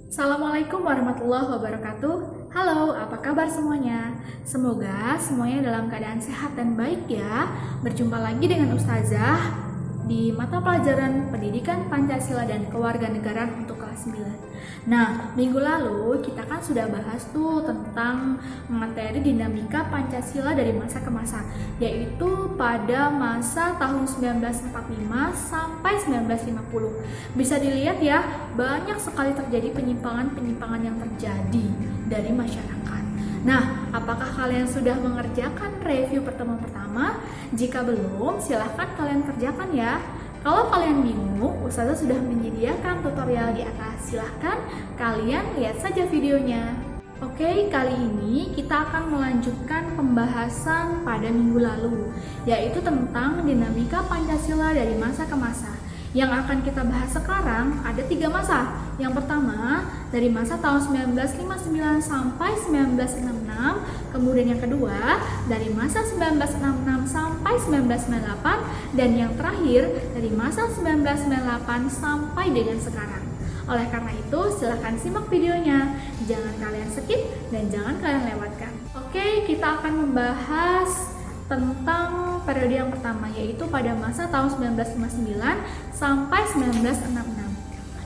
Assalamualaikum warahmatullahi wabarakatuh. Halo, apa kabar semuanya? Semoga semuanya dalam keadaan sehat dan baik ya. Berjumpa lagi dengan Ustazah di mata pelajaran Pendidikan Pancasila dan Kewarganegaraan untuk kelas 9. Nah, minggu lalu kita kan sudah bahas tuh tentang materi dinamika Pancasila dari masa ke masa, yaitu pada masa tahun 1945 sampai 1950. Bisa dilihat ya, banyak sekali terjadi penyimpangan-penyimpangan yang terjadi dari masyarakat. Nah, apakah kalian sudah mengerjakan review pertemuan pertama? Jika belum, silahkan kalian kerjakan ya. Kalau kalian bingung, Ustazah sudah menyediakan tutorial di atas. Silahkan kalian lihat saja videonya. Oke, kali ini kita akan melanjutkan pembahasan pada minggu lalu, yaitu tentang dinamika Pancasila dari masa ke masa. Yang akan kita bahas sekarang ada 3 masa. Yang pertama, dari masa tahun 1959 sampai 1966. Kemudian yang kedua, dari masa 1966 sampai 1998. Dan yang terakhir, dari masa 1998 sampai dengan sekarang. Oleh karena itu, silahkan simak videonya. Jangan kalian skip dan jangan kalian lewatkan. Oke, kita akan membahas tentang periode yang pertama, yaitu pada masa tahun 1959 sampai 1966.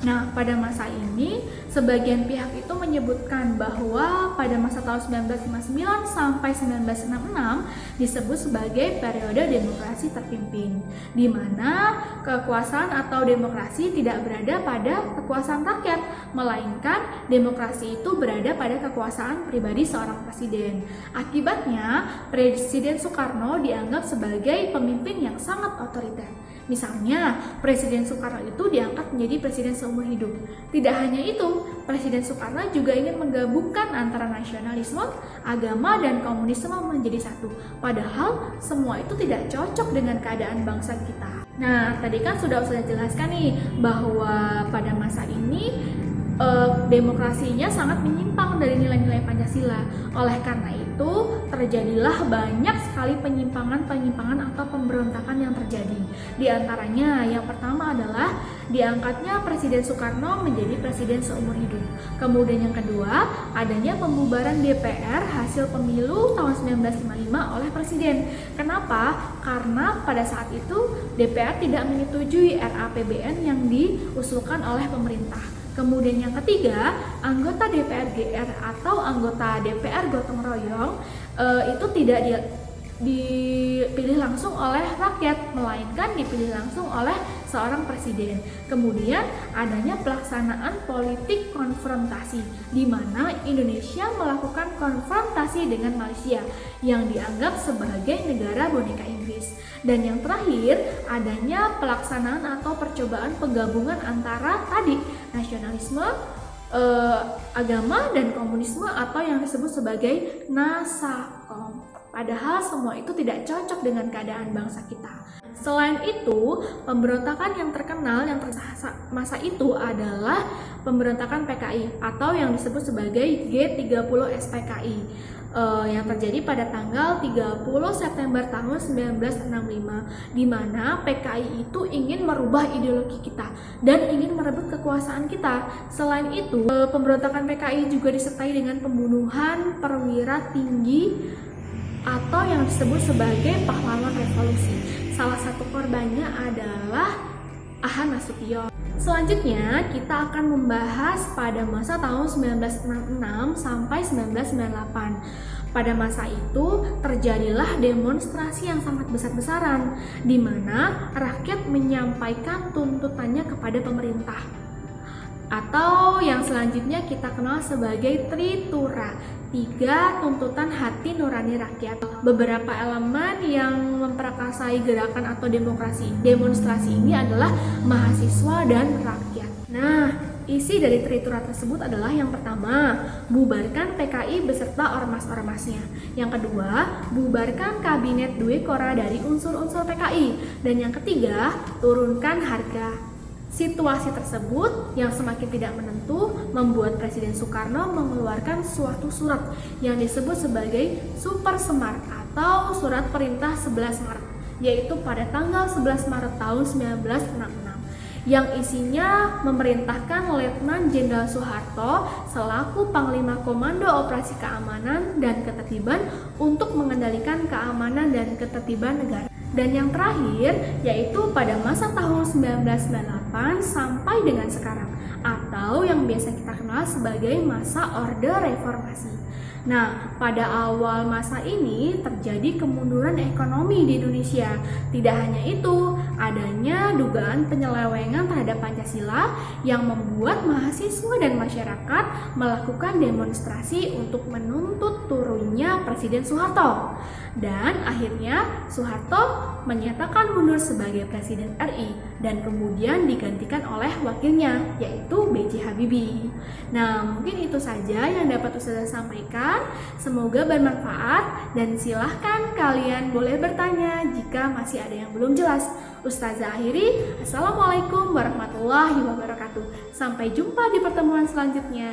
Nah, pada masa ini, sebagian pihak itu menyebutkan bahwa pada masa tahun 1959 sampai 1966 disebut sebagai periode demokrasi terpimpin, di mana kekuasaan atau demokrasi tidak berada pada kekuasaan rakyat, melainkan demokrasi itu berada pada kekuasaan pribadi seorang presiden. Akibatnya, Presiden Soekarno dianggap sebagai pemimpin yang sangat otoriter. Misalnya, Presiden Soekarno itu diangkat menjadi presiden seumur hidup. Tidak hanya itu, Presiden Soekarno juga ingin menggabungkan antara nasionalisme, agama, dan komunisme menjadi satu. Padahal, semua itu tidak cocok dengan keadaan bangsa kita. Nah, tadi kan sudah saya jelaskan nih, bahwa pada masa ini demokrasinya sangat menyimpang dari nilai-nilai Pancasila. Oleh karena itu, terjadilah banyak sekali penyimpangan-penyimpangan atau pemberontakan yang terjadi. Di antaranya, yang pertama adalah diangkatnya Presiden Soekarno menjadi presiden seumur hidup. Kemudian yang kedua, adanya pembubaran DPR hasil pemilu tahun 1955 oleh presiden. Kenapa? Karena pada saat itu DPR tidak menyetujui RAPBN yang diusulkan oleh pemerintah. Kemudian yang ketiga, anggota DPR GR atau anggota DPR gotong royong itu tidak dipilih langsung oleh rakyat, melainkan dipilih langsung oleh seorang presiden. Kemudian adanya pelaksanaan politik konfrontasi, di mana Indonesia melakukan konfrontasi dengan Malaysia yang dianggap sebagai negara boneka Inggris. Dan yang terakhir, adanya pelaksanaan atau percobaan penggabungan antara tadi nasionalisme, agama, dan komunisme atau yang disebut sebagai Nasakom. Padahal semua itu tidak cocok dengan keadaan bangsa kita. Selain itu, pemberontakan yang terkenal yang masa itu adalah pemberontakan PKI atau yang disebut sebagai G30 SPKI yang terjadi pada tanggal 30 September tahun 1965, di mana PKI itu ingin merubah ideologi kita dan ingin merebut kekuasaan kita. Selain itu, pemberontakan PKI juga disertai dengan pembunuhan perwira tinggi atau yang disebut sebagai pahlawan revolusi. Salah satu korbannya adalah Ahan Nasution. Selanjutnya, kita akan membahas pada masa tahun 1966 sampai 1998. Pada masa itu, terjadilah demonstrasi yang sangat besar-besaran, di mana rakyat menyampaikan tuntutannya kepada pemerintah. Atau yang selanjutnya kita kenal sebagai Tritura, 3 tuntutan hati nurani rakyat. Beberapa elemen yang memperkasai gerakan atau demonstrasi ini adalah mahasiswa dan rakyat. Nah, isi dari Tritura tersebut adalah yang pertama, bubarkan PKI beserta ormas-ormasnya. Yang kedua, bubarkan kabinet Dwi Kora dari unsur-unsur PKI. Dan yang ketiga, turunkan harga. Situasi tersebut yang semakin tidak menentu membuat Presiden Soekarno mengeluarkan suatu surat yang disebut sebagai Super Semar atau Surat Perintah 11 Maret, yaitu pada tanggal 11 Maret tahun 1966. yang isinya memerintahkan Letnan Jenderal Soeharto selaku Panglima Komando Operasi Keamanan dan Ketertiban untuk mengendalikan keamanan dan ketertiban negara. Dan yang terakhir yaitu pada masa tahun 1998 sampai dengan sekarang, atau yang biasa kita kenal sebagai masa Orde Reformasi. Nah, pada awal masa ini terjadi kemunduran ekonomi di Indonesia. Tidak hanya itu, adanya dugaan penyelewengan terhadap Pancasila yang membuat mahasiswa dan masyarakat melakukan demonstrasi untuk menuntut turunnya Presiden Soeharto. Dan akhirnya Soeharto menyatakan mundur sebagai Presiden RI dan kemudian digantikan oleh wakilnya yaitu B.J. Habibie. Nah, mungkin itu saja yang dapat Ustazah sampaikan. Semoga bermanfaat dan silahkan kalian boleh bertanya jika masih ada yang belum jelas. Ustazah akhiri, Assalamualaikum warahmatullahi wabarakatuh. Sampai jumpa di pertemuan selanjutnya.